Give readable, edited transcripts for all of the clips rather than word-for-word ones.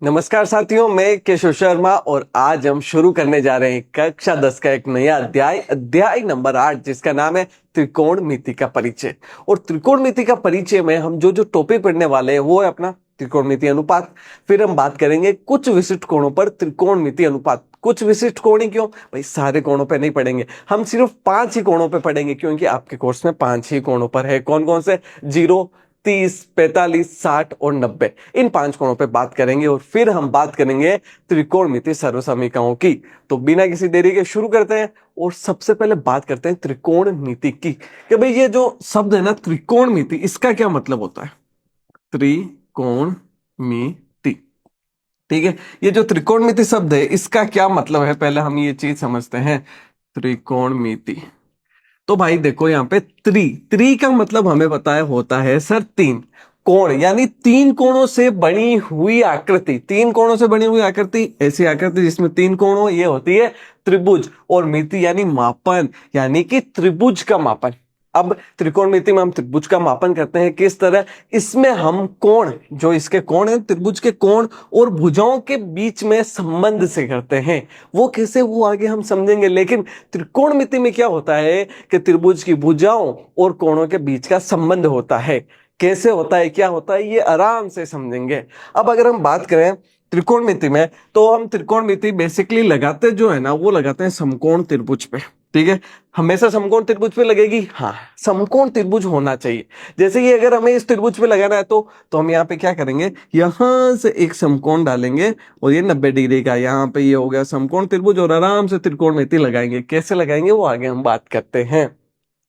नमस्कार साथियों, मैं केशव शर्मा और आज हम शुरू करने जा रहे हैं कक्षा 10 का एक नया अध्याय नंबर 8, जिसका नाम है त्रिकोणमिति का परिचय। और त्रिकोणमिति का परिचय में हम जो टॉपिक पढ़ने वाले हैं वो है अपना त्रिकोणमिति अनुपात। फिर हम बात करेंगे कुछ विशिष्ट कोणों पर त्रिकोणमिति अनुपात। कुछ विशिष्ट कोण ही क्यों भाई, सारे कोणों पे नहीं पढ़ेंगे, हम सिर्फ 5 ही कोणों पे पढ़ेंगे, क्योंकि आपके कोर्स में 5 ही कोणों पर है। कौन कौन से? 0, 30, 45, 60 और 90, इन 5 कोणों पे बात करेंगे। और फिर हम बात करेंगे त्रिकोणमिति सर्वसमीकरणों की। तो बिना किसी देरी के शुरू करते हैं और सबसे पहले बात करते हैं त्रिकोणमिति की कि भाई ये जो शब्द है ना त्रिकोणमिति, इसका क्या मतलब होता है? त्रिकोणमिति, ठीक है। ये जो त्रिकोणमिति शब्द है इसका क्या मतलब है, पहले हम ये चीज समझते हैं। त्रिकोणमिति, तो भाई देखो यहाँ पे त्रि का मतलब हमें पता है होता है सर 3 कोण, यानी 3 कोणों से बनी हुई आकृति। 3 कोणों से बनी हुई आकृति, ऐसी आकृति जिसमें 3 कोण हो, ये होती है त्रिभुज। और मिति यानी मापन, यानी कि त्रिभुज का मापन। अब त्रिकोणमिति में हम त्रिभुज का मापन करते हैं किस तरह? इसमें हम कोण, जो इसके कोण है त्रिभुज के कोण और भुजाओं के बीच में संबंध से करते हैं। वो कैसे, वो आगे हम समझेंगे। लेकिन त्रिकोणमिति में क्या होता है कि त्रिभुज की भुजाओं और कोणों के बीच का संबंध होता है। कैसे होता है, क्या होता है, ये आराम से समझेंगे। अब अगर हम बात करें त्रिकोणमिति में, तो हम त्रिकोणमिति बेसिकली लगाते जो है ना, वो लगाते हैं समकोण त्रिभुज पे। ठीक है, हमेशा समकोण त्रिभुज पे लगेगी। हाँ, समकोण त्रिभुज होना चाहिए। जैसे कि अगर हमें इस त्रिभुज पे लगाना है तो हम यहाँ पे क्या करेंगे, यहां से एक समकोण डालेंगे और ये 90 डिग्री का, यहाँ पे ये हो गया समकोण त्रिभुज, और आराम से त्रिकोणमिति लगाएंगे। कैसे लगाएंगे वो आगे हम बात करते हैं,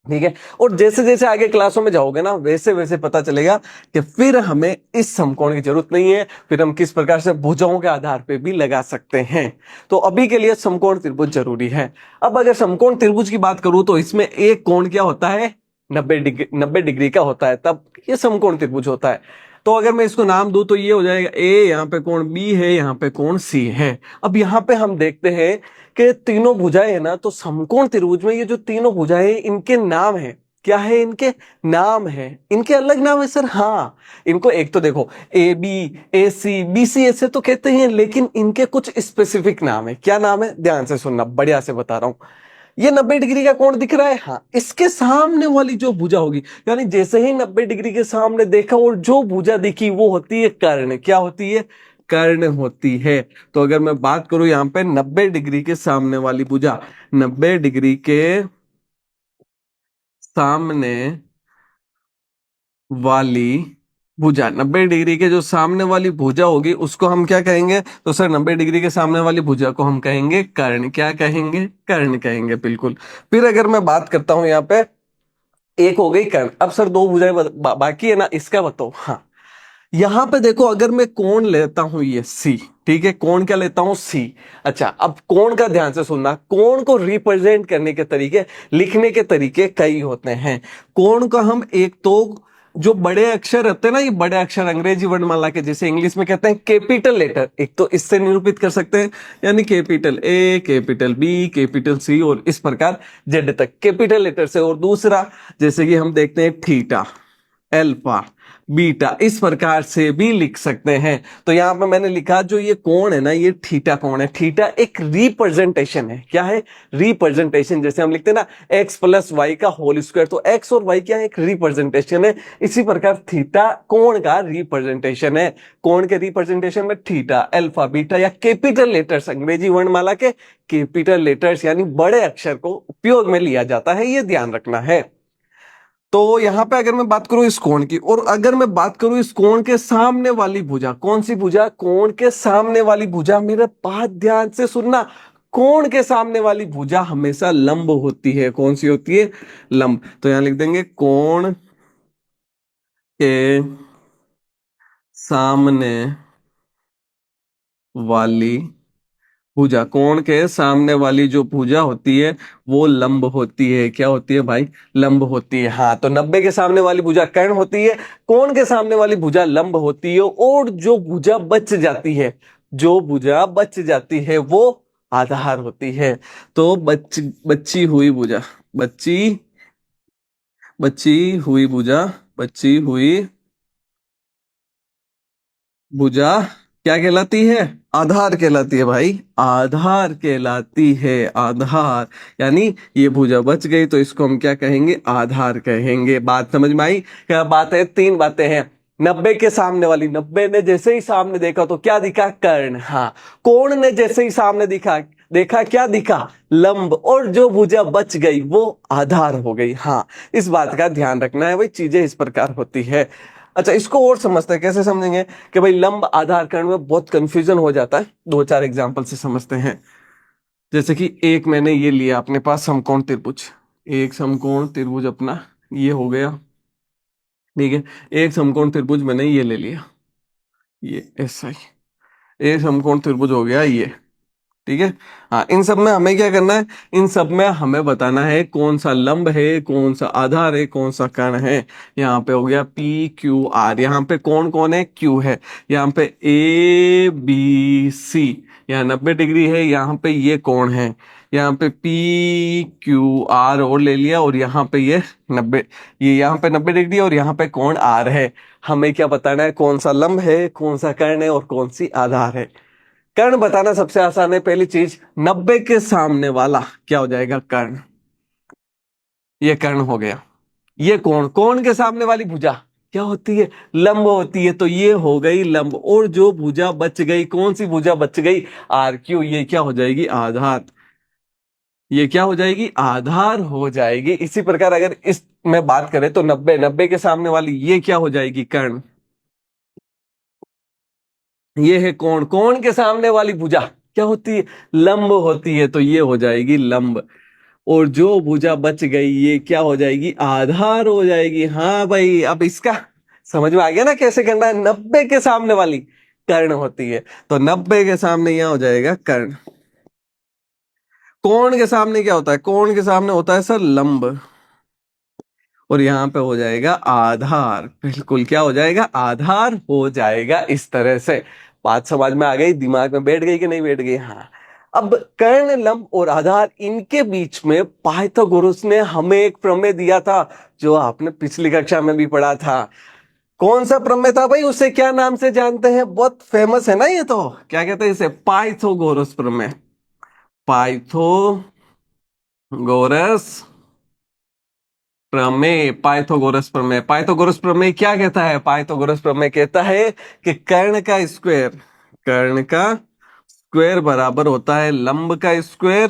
ठीक है। और जैसे जैसे आगे क्लासों में जाओगे ना, वैसे वैसे पता चलेगा कि फिर हमें इस समकोण की जरूरत नहीं है, फिर हम किस प्रकार से भुजाओं के आधार पे भी लगा सकते हैं। तो अभी के लिए समकोण त्रिभुज जरूरी है। अब अगर समकोण त्रिभुज की बात करूं तो इसमें एक कोण क्या होता है, 90 डिग्री का होता है, तब ये समकोण त्रिभुज होता है। तो अगर मैं इसको नाम दूं तो ये हो जाएगा ए, यहाँ पे कोण बी है, यहाँ पे कोण सी है। अब यहाँ पे हम देखते हैं कि तीनों भुजाएं है ना, तो समकोण त्रिभुज में ये जो तीनों भुजाएं, इनके नाम है। क्या है? इनके नाम है। इनके अलग नाम है सर? हाँ, इनको एक तो देखो A B, A C, B C ऐसे तो कहते हैं, लेकिन इनके कुछ स्पेसिफिक नाम है। क्या नाम है? ध्यान से सुनना, बढ़िया से बता रहा हूं। ये 90 डिग्री का कोण दिख रहा है, हाँ, इसके सामने वाली जो भुजा होगी, यानी जैसे ही 90 डिग्री के सामने देखा और जो भुजा दिखी वो होती है कर्ण। क्या होती है? कर्ण होती है। तो अगर मैं बात करूं यहां पे 90 डिग्री के सामने वाली भुजा, 90 डिग्री के सामने वाली भुजा, 90 डिग्री के जो सामने वाली भुजा होगी उसको हम क्या कहेंगे? तो सर 90 डिग्री के सामने वाली भुजा को हम कहेंगे कर्ण। क्या कहेंगे? कर्ण कहेंगे, बिल्कुल। फिर अगर मैं बात करता हूं यहाँ पे, एक हो गई कर्ण। अब सर 2 भुजाएं बाकी है ना, इसका बताओ। हाँ, यहां पे देखो, अगर मैं कोण लेता हूं ये सी, ठीक है, कोण क्या लेता हूं? सी। अच्छा, अब कोण का ध्यान से सुनना। कोण को रिप्रेजेंट करने के तरीके, लिखने के तरीके कई होते हैं। कोण का हम एक तो जो बड़े अक्षर होते हैं ना, ये बड़े अक्षर अंग्रेजी वर्णमाला के, जैसे इंग्लिश में कहते हैं कैपिटल लेटर, एक तो इससे निरूपित कर सकते हैं, यानी capital A, capital B, capital C और इस प्रकार जेड तक कैपिटल लेटर से। और दूसरा, जैसे कि हम देखते हैं थीटा, अल्फा, बीटा, इस प्रकार से भी लिख सकते हैं। तो यहां पे मैंने लिखा जो ये कोण है ना, ये थीटा कोण है। थीटा एक रिप्रेजेंटेशन है। क्या है? रिप्रेजेंटेशन। जैसे हम लिखते हैं ना x प्लस वाई का होल स्क्वायर, तो x और y क्या है? एक रिप्रेजेंटेशन है। इसी प्रकार थीटा कोण का रिप्रेजेंटेशन है। कोण के रिप्रेजेंटेशन में थीटा, अल्फा, बीटा या कैपिटल लेटर्स, अंग्रेजी वर्णमाला के कैपिटल लेटर्स यानी बड़े अक्षर को उपयोग में लिया जाता है, ये ध्यान रखना है। तो यहां पे अगर मैं बात करूं इस कोण की, और अगर मैं बात करूं इस कोण के सामने वाली भुजा, कौन सी भुजा? कोण के सामने वाली भुजा। मेरे बात ध्यान से सुनना, कोण के सामने वाली भुजा हमेशा लंब होती है। कौन सी होती है? लंब। तो यहां लिख देंगे कोण के सामने वाली भुजा, कोण के सामने वाली जो भुजा होती है वो लंब होती है। क्या होती है भाई? लंब होती है। हाँ, तो 90 के सामने वाली भुजा कर्ण होती है, कोण के सामने वाली भुजा लंब होती है। और जो भुजा बच जाती है, जो भुजा बच जाती है वो आधार होती है। तो बच्ची हुई भुजा, बच्ची हुई भुजा, बच्ची हुई भुजा क्या कहलाती है? आधार कहलाती है भाई, आधार कहलाती है, आधार। यानी ये भुजा बच गई तो इसको हम क्या कहेंगे? आधार कहेंगे। बात समझ में आई? क्या बात है? तीन बातें हैं। 90 के सामने वाली, 90 ने जैसे ही सामने देखा तो क्या दिखा? कर्ण। हाँ। कोण ने जैसे ही सामने दिखा देखा क्या दिखा? लंब। और जो भुजा बच गई वो आधार हो गई। हाँ, इस बात का ध्यान रखना है भाई, चीजें इस प्रकार होती है। अच्छा, इसको और समझते हैं, कैसे समझेंगे कि भाई लंब आधार कर्ण में बहुत कंफ्यूजन हो जाता है, दो चार एग्जांपल से समझते हैं। जैसे कि एक मैंने ये लिया अपने पास समकोण त्रिभुज, एक समकोण त्रिभुज अपना ये हो गया, ठीक है। एक समकोण त्रिभुज मैंने ये ले लिया, ये ऐसा ही एक समकोण त्रिभुज हो गया ये, ठीक है। हाँ, इन सब में हमें क्या करना है? इन सब में हमें बताना है कौन सा लंब है, कौन सा आधार है, कौन सा कर्ण है। यहाँ पे हो गया पी क्यू आर, यहाँ पे कौन कौन है? क्यू है। यहाँ पे ए बी सी, यहाँ 90 डिग्री है, यहाँ पे ये कौन है, यहाँ पे पी क्यू आर और ले लिया, और यहाँ पे ये 90, ये यहाँ पे 90 डिग्री और यहाँ पे कौन आर है। हमें क्या बताना है? कौन सा लंब है, कौन सा कर्ण है, और कौन सी आधार है। कर्ण बताना सबसे आसान है। पहली चीज, 90 के सामने वाला क्या हो जाएगा? कर्ण। ये कर्ण हो गया। ये कोण, कोण के सामने वाली भुजा क्या होती है? लंब होती है, तो ये हो गई लंब। और जो भुजा बच गई, कौन सी भुजा बच गई? आर क्यू, ये क्या हो जाएगी? आधार। ये क्या हो जाएगी? आधार हो जाएगी। इसी प्रकार अगर इस में बात करें तो 90, 90 के सामने वाली ये क्या हो जाएगी? कर्ण। ये है कोण, कोण के सामने वाली भुजा क्या होती है? लंब होती है, तो ये हो जाएगी लंब। और जो भुजा बच गई ये क्या हो जाएगी? आधार हो जाएगी। हाँ भाई, अब इसका समझ में आ गया ना कैसे करना है? 90 के सामने वाली कर्ण होती है, तो 90 के सामने यहां हो जाएगा कर्ण। कोण के सामने क्या होता है? कोण के सामने होता है सर लंब, और यहां पे हो जाएगा आधार। बिल्कुल, क्या हो जाएगा? आधार हो जाएगा। इस तरह से बात समझ में आ गई, दिमाग में बैठ गई कि नहीं बैठ गई? हाँ। अब कर्ण, लंब और आधार, इनके बीच में पाइथागोरस ने हमें एक प्रमेय दिया था, जो आपने पिछली कक्षा में भी पढ़ा था। कौन सा प्रमेय था भाई? उसे क्या नाम से जानते हैं? बहुत फेमस है ना ये, तो क्या कहते हैं इसे? पाइथागोरस प्रमेय। पाइथागोरस प्रमेय, पाइथागोरस प्रमेय। पाइथागोरस प्रमेय क्या कहता है? पाइथागोरस प्रमेय कहता है कि कर्ण का स्क्वायर, कर्ण का स्क्वायर बराबर होता है लंब का स्क्वायर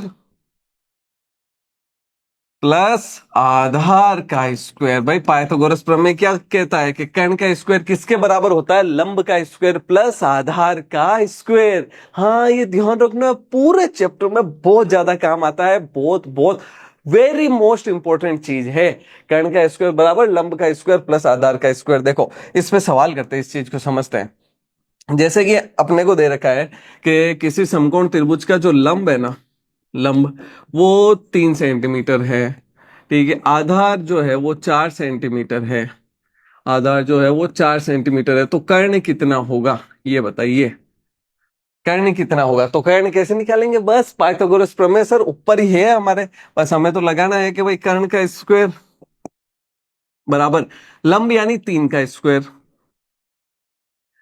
प्लस आधार का स्क्वायर। भाई पाइथागोरस प्रमेय क्या कहता है कि कर्ण का स्क्वायर किसके बराबर होता है? लंब का स्क्वायर प्लस आधार का स्क्वायर। हाँ, ये ध्यान रखना, पूरे चैप्टर में बहुत ज्यादा काम आता है, बहुत बहुत वेरी मोस्ट इंपॉर्टेंट चीज है। कर्ण का स्क्वायर बराबर लंब का स्क्वायर प्लस आधार का स्क्वायर। देखो, इस पे सवाल करते हैं, इस चीज को समझते हैं। जैसे कि अपने को दे रखा है कि किसी समकोण त्रिभुज का जो लंब है ना, लंब वो 3 सेंटीमीटर है, ठीक है। आधार जो है वो 4 सेंटीमीटर है, आधार जो है वो 4 सेंटीमीटर है, तो कर्ण कितना होगा ये बताइए? कर्ण कितना होगा? तो कर्ण कैसे निकालेंगे? बस पाइथागोरस प्रमेय सर ऊपर ही है हमारे, बस हमें तो लगाना है कि भाई कर्ण का स्क्वायर बराबर लंब यानी 3 का स्क्वायर,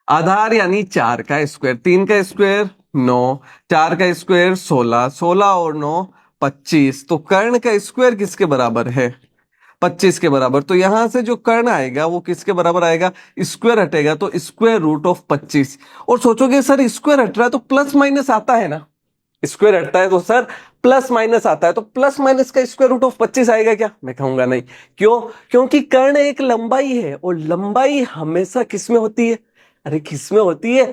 आधार यानी 4 का स्क्वायर। 3 का स्क्वायर 9, 4 का स्क्वायर 16, 16 और 9 25। तो कर्ण का स्क्वायर किसके बराबर है? 25 के बराबर। तो यहां से जो कर्ण आएगा वो किसके बराबर आएगा? स्क्वायर हटेगा तो स्क्वायर रूट ऑफ 25। और सोचोगे सर स्क्वायर हट रहा है तो प्लस माइनस आता है ना, स्क्वायर हटता है तो सर प्लस माइनस आता है, तो प्लस माइनस का स्क्वायर रूट ऑफ 25 आएगा क्या? मैं कहूंगा नहीं। क्यों? क्योंकि कर्ण एक लंबाई है, और लंबाई हमेशा किस में होती है? अरे किस में होती है?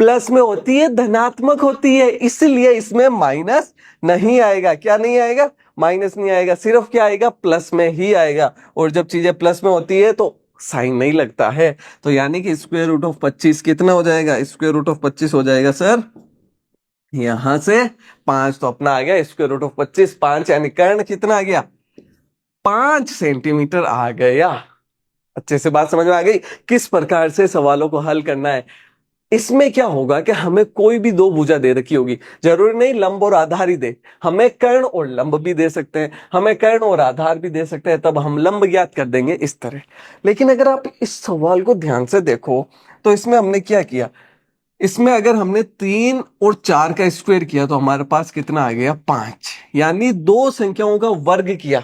प्लस में होती है, धनात्मक होती है, इसलिए इसमें माइनस नहीं आएगा। क्या नहीं आएगा? माइनस नहीं आएगा, सिर्फ क्या आएगा? प्लस में ही आएगा। और जब चीजें प्लस में होती है तो साइन नहीं लगता है। तो यानी कि स्क्वायर रूट ऑफ 25 कितना हो जाएगा? स्क्वायर रूट ऑफ 25 हो जाएगा सर यहां से 5, तो अपना आ गया स्क्वायर रूट ऑफ 25, 5 यानी कर्ण कितना आ गया? 5 सेंटीमीटर आ गया। अच्छे से बात समझ में आ गई किस प्रकार से सवालों को हल करना है। इसमें क्या होगा कि हमें कोई भी दो भुजा दे रखी होगी, जरूरी नहीं लंब और आधार ही दे, हमें कर्ण और लंब भी दे सकते हैं, हमें कर्ण और आधार भी दे सकते हैं, तब हम लंब ज्ञात कर देंगे इस तरह। लेकिन अगर आप इस सवाल को ध्यान से देखो तो इसमें हमने क्या किया? इसमें अगर हमने 3 और 4 का स्क्वायर किया तो हमारे पास कितना आ गया 5, यानी दो संख्याओं का वर्ग किया,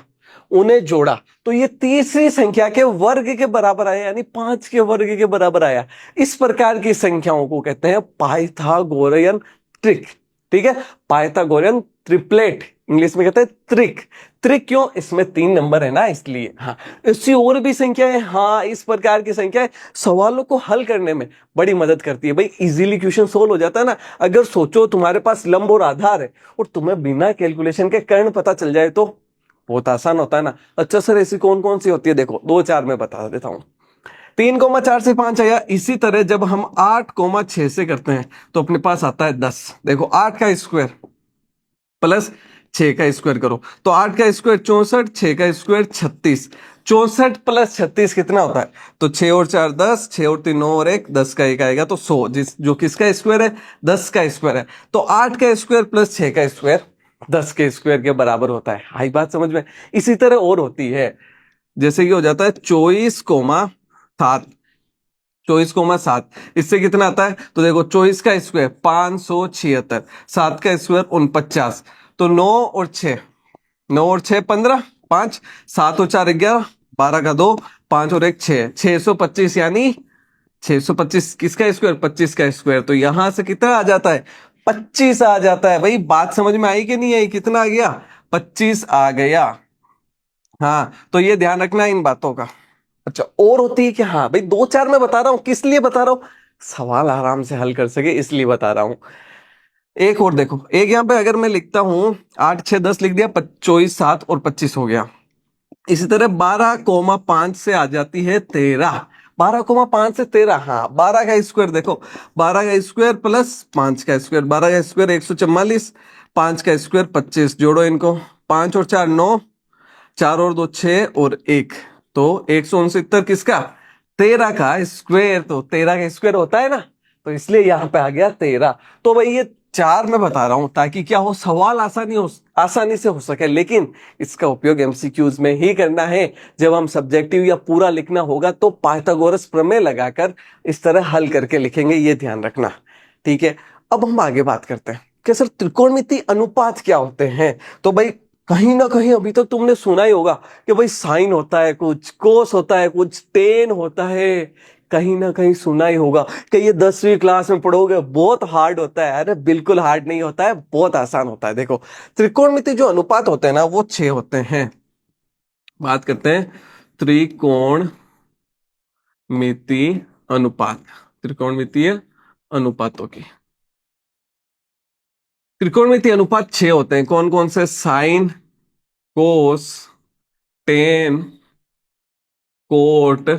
उन्हें जोड़ा तो ये तीसरी संख्या के वर्ग के बराबर आया, यानी 5 के वर्ग के बराबर आया। इस प्रकार की संख्याओं को कहते हैं पाइथागोरियन ट्रिक। ठीक है, पाइथागोरियन ट्रिपलेट, इंग्लिश में कहते हैं ट्रिक। ट्रिक क्यों? इसमें 3 नंबर है ना, इसलिए। हाँ, इससे और भी संख्याएं, हाँ इस प्रकार की संख्याएं सवालों को हल करने में बड़ी मदद करती है। भाई इजीली क्वेश्चन सोल्व हो जाता है ना। अगर सोचो तुम्हारे पास लंब और आधार है और तुम्हें बिना कैलकुलेशन के कर्ण पता चल जाए तो बहुत आसान होता है ना। अच्छा सर ऐसी कौन कौन सी होती है? देखो 2 4 में बता देता हूं। 3,4 से 5 आया। इसी तरह जब हम 8,6 से करते हैं तो अपने पास आता है 10। देखो 8 का स्क्वायर प्लस 6 का स्क्वायर करो तो 8 का स्क्वायर 64, 6 का स्क्वायर 36। 64 प्लस 36 कितना होता है? तो 6 और 4 10, 6 और 3 9 और 1 10 का 1 आएगा तो 100, जिस जो किसका स्क्वायर है? 10 का स्क्वायर है। तो 8 का स्क्वायर प्लस 6 का स्क्वायर 10 के स्क्वायर के बराबर होता है। आई बात समझ में? इसी तरह और होती है, जैसे कि हो जाता है 24,7, 24,7। इससे कितना आता है? तो देखो 24 का स्क्वायर 576, 7 का स्क्वायर 49, तो 9 और 6, 9 और 6 15, 5 7 और 4 11, 12 का 2, 5 और 1 6, 625, यानी 625 किसका स्क्वायर? 25 का स्क्वायर। तो यहां से कितना आ जाता है? 25 आ जाता है। भाई बात समझ में आई कि नहीं आई? कितना आ गया? 25 आ गया। हाँ, तो ये ध्यान रखना इन बातों का। अच्छा और होती है कि हाँ भाई 2 4 मैं बता रहा हूं, किस लिए बता रहा हूं? सवाल आराम से हल कर सके इसलिए बता रहा हूं। एक और देखो, एक यहां पे अगर मैं लिखता हूं 8 6 10 लिख दिया, 24 7 और 25 हो गया। इसी तरह 12,5 से आ जाती है 13। 12,5 से 13, हाँ 12 का स्क्वायर देखो, 12 का स्क्वायर प्लस 5 का स्क्वायर, 12 का स्क्वायर 144, 5 का स्क्वायर 25, जोड़ो इनको, 5 और 4 9, 4 और 2 6 और 1, तो 169 किसका? 13 का स्क्वायर। तो 13 का स्क्वायर होता है ना, तो इसलिए यहां पे आ गया 13। तो भाई ये 4 मैं बता रहा हूं ताकि क्या हो, सवाल आसानी से हो सके, लेकिन इसका उपयोग एमसीक्यूज में ही करना है। जब हम सब्जेक्टिव या पूरा लिखना होगा तो पाइथागोरस प्रमेय लगाकर इस तरह हल करके लिखेंगे, ये ध्यान रखना। ठीक है, अब हम आगे बात करते हैं कि सर त्रिकोणमिति अनुपात क्या होते हैं। तो भाई कहीं ना कहीं अभी तक तुमने सुना ही होगा कि भाई साइन होता है कुछ, कोस होता है कुछ, टेन होता है, कहीं ना कहीं सुना ही होगा कि ये 10वीं क्लास में पढ़ोगे, बहुत हार्ड होता है। अरे बिल्कुल हार्ड नहीं होता है, बहुत आसान होता है। देखो त्रिकोणमिति जो अनुपात होते हैं ना वो 6 होते हैं। बात करते हैं त्रिकोणमिति अनुपात, त्रिकोणमितीय अनुपातों की। त्रिकोणमिति अनुपात 6 होते हैं। कौन कौन से? साइन, कोस, टेन, कोट,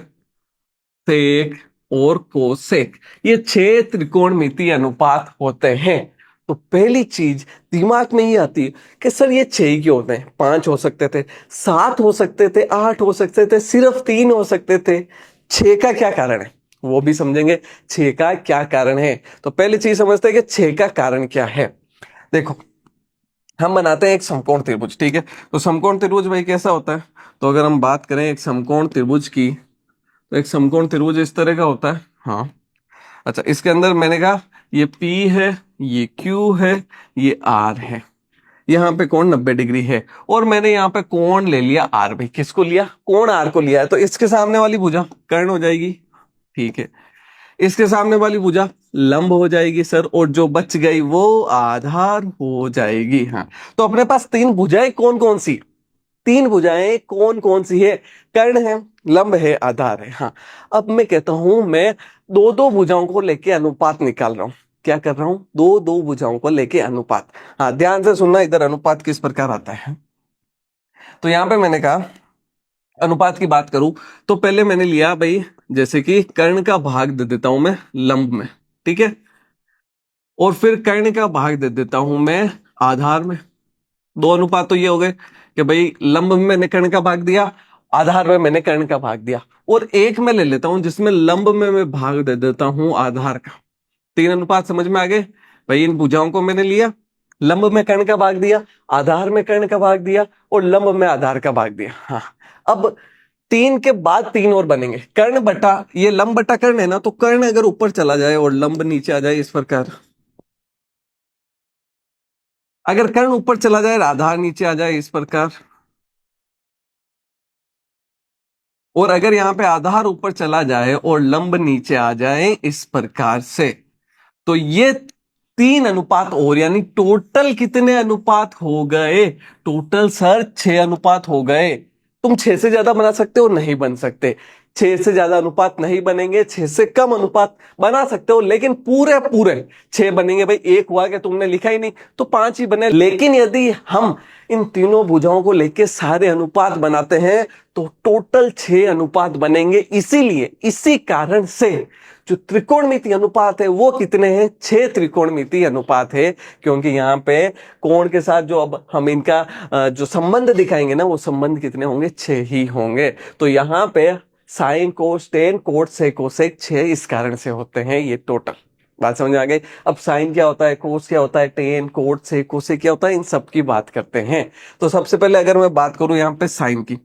सेक और कोसेक, ये 6 त्रिकोणमितीय अनुपात होते हैं। तो पहली चीज दिमाग में ये आती है कि सर ये 6 ही क्यों होते हैं? 5 हो सकते थे, 7 हो सकते थे, 8 हो सकते थे, सिर्फ 3 हो सकते थे। 6 का क्या कारण है वो भी समझेंगे, 6 का क्या कारण है। तो पहली चीज समझते हैं कि 6 का कारण क्या है। देखो हम बनाते हैं एक समकोण त्रिभुज, ठीक है। तो समकोण त्रिभुज भाई कैसा होता है? तो अगर हम बात करें एक समकोण त्रिभुज की, तो एक समकोण त्रिभुज इस तरह का होता है। हाँ, अच्छा इसके अंदर मैंने कहा ये P है, ये Q है, ये R है। यहाँ पे कोण 90 डिग्री है और मैंने यहाँ पे कोण ले लिया R। भाई किसको लिया? कोण R को लिया है। तो इसके सामने वाली भुजा कर्ण हो जाएगी, ठीक है। इसके सामने वाली भुजा लंब हो जाएगी सर, और जो बच गई वो आधार हो जाएगी। हाँ, तो अपने पास 3 भुजाएं कौन कौन सी? 3 भुजाएं कौन कौन सी है? कर्ण है, लंब है, आधार है। हाँ, अब मैं कहता हूं मैं दो दो भुजाओं को लेके अनुपात निकाल रहा हूं। क्या कर रहा हूं? दो दो भुजाओं को लेके अनुपात। हाँ ध्यान से सुनना, इधर अनुपात किस प्रकार आता है। तो यहां पे मैंने कहा अनुपात की बात करूं तो पहले मैंने लिया भाई, जैसे कि कर्ण का भाग दे देता हूं मैं लंब में, ठीक है, और फिर कर्ण का भाग दे देता हूं मैं आधार में। दो अनुपात तो ये हो गए कि भाई लंब में मैंने कर्ण का भाग दिया, आधार में मैंने कर्ण का भाग दिया। और एक मैं ले लेता हूं जिसमें लंब में मैं भाग दे देता हूं आधार का। 3 अनुपात समझ में आ गए। भाई इन भुजाओं को मैंने लिया, लंब में कर्ण का भाग दिया, आधार में कर्ण का भाग दिया और लंब में आधार का भाग दिया। हाँ, अब 3 के बाद 3 और बनेंगे। कर्ण बटा, ये लंब बटा कर्ण है ना, तो कर्ण अगर ऊपर चला जाए और लंब नीचे आ जाए इस प्रकार, अगर कर्ण ऊपर चला जाए आधार नीचे आ जाए इस प्रकार, और अगर यहां पे आधार ऊपर चला जाए और लंब नीचे आ जाए इस प्रकार से, तो ये 3 अनुपात और, यानी टोटल कितने अनुपात हो गए? टोटल सर 6 अनुपात हो गए। तुम 6 से ज्यादा बना सकते हो? नहीं बन सकते। 6 से ज्यादा अनुपात नहीं बनेंगे, 6 से कम अनुपात बना सकते हो, लेकिन पूरे पूरे 6 बनेंगे। भाई एक हुआ कि तुमने लिखा ही नहीं, तो 5 ही बने। लेकिन यदि हम इन तीनों भुजाओं को लेके सारे अनुपात बनाते हैं तो टोटल 6 अनुपात बनेंगे। इसीलिए, इसी कारण से जो त्रिकोणमिति अनुपात है वो कितने हैं? 6 त्रिकोणमिति अनुपात है, क्योंकि यहाँ पे कोण के साथ जो अब हम इनका जो संबंध दिखाएंगे ना, वो संबंध कितने होंगे? 6 ही होंगे। तो यहाँ पे साइन कोस टेन कोट से कोसेक 6 इस कारण से होते हैं। ये टोटल बात समझ आ गई। अब साइन क्या होता है, कोस क्या होता है, टेन कोट से कोसेक क्या होता है, इन सब की बात करते हैं। तो सबसे पहले अगर मैं बात करूं यहाँ पे साइन की,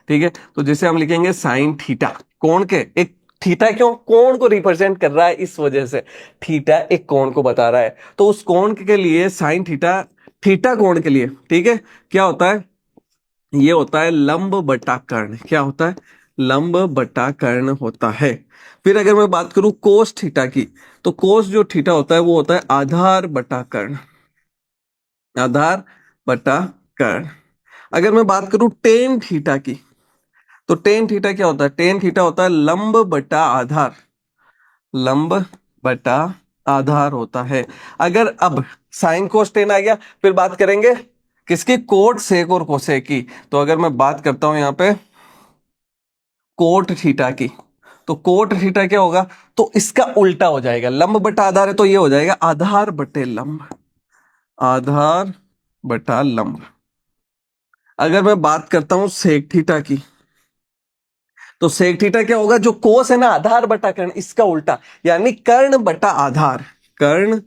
ठीक है, तो जिसे हम लिखेंगे साइन थीटा, कोण के एक, थीटा क्यों? कोण को रिप्रेजेंट कर रहा है, इस वजह से थीटा एक कोण को बता रहा है। तो उस कोण के लिए साइन थीटा, थीटा कोण के लिए, ठीक है, क्या होता है? ये होता है लंब बटा कर्ण। क्या होता है? लंब बटा कर्ण होता है। फिर अगर मैं बात करूं कोस थीटा की, तो कोस जो थीटा होता है वो होता है आधार बटा कर्ण, आधार बटा कर्ण। अगर मैं बात करूं टेन थीटा की, तो टेन थीटा क्या होता है? टेन थीटा होता है लंब बटा आधार, लंब बटा आधार होता है। अगर अब साइन कोस टेन आ गया, फिर बात करेंगे किसकी? कोट सेक और कोसेक की। तो अगर मैं बात करता हूं यहां पे कोट थीटा की, तो कोट थीटा क्या होगा? तो इसका उल्टा हो जाएगा। लंब बटा आधार है तो ये हो जाएगा आधार बटे लंब, आधार बटा लंब। अगर मैं बात करता हूं सेक थीटा की, तो सेक थीटा क्या होगा? जो कोस है ना, आधार बटा कर्ण, इसका उल्टा, यानी कर्ण बटा आधार, कर्ण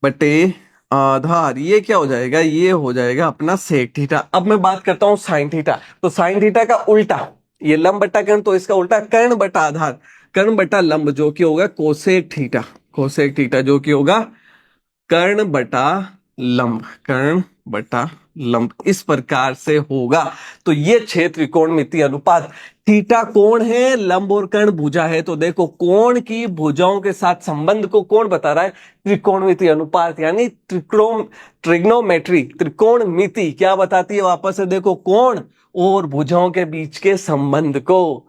बटे आधार। ये क्या हो जाएगा? ये हो जाएगा अपना सेक थीटा। अब मैं बात करता हूं साइन थीटा, तो साइन थीटा का उल्टा, ये लंब बटा कर्ण, तो इसका उल्टा कर्ण बटा आधार, कर्ण बटा लंब, जो कि होगा कोसेक थीटा, कोसेक थीटा जो कि होगा कर्ण बटा लंब, कर्ण बटा लंब, इस प्रकार से होगा। तो ये 6 त्रिकोणमितीय अनुपात, थीटा कोण है, लंब और कर्ण भुजा है। तो देखो कोण की भुजाओं के साथ संबंध को कौन बता रहा है? त्रिकोणमितीय अनुपात, यानी ट्रिग्नोमेट्री, त्रिकोणमिति क्या बताती है? वापस से देखो, कोण और भुजाओं के बीच के संबंध को।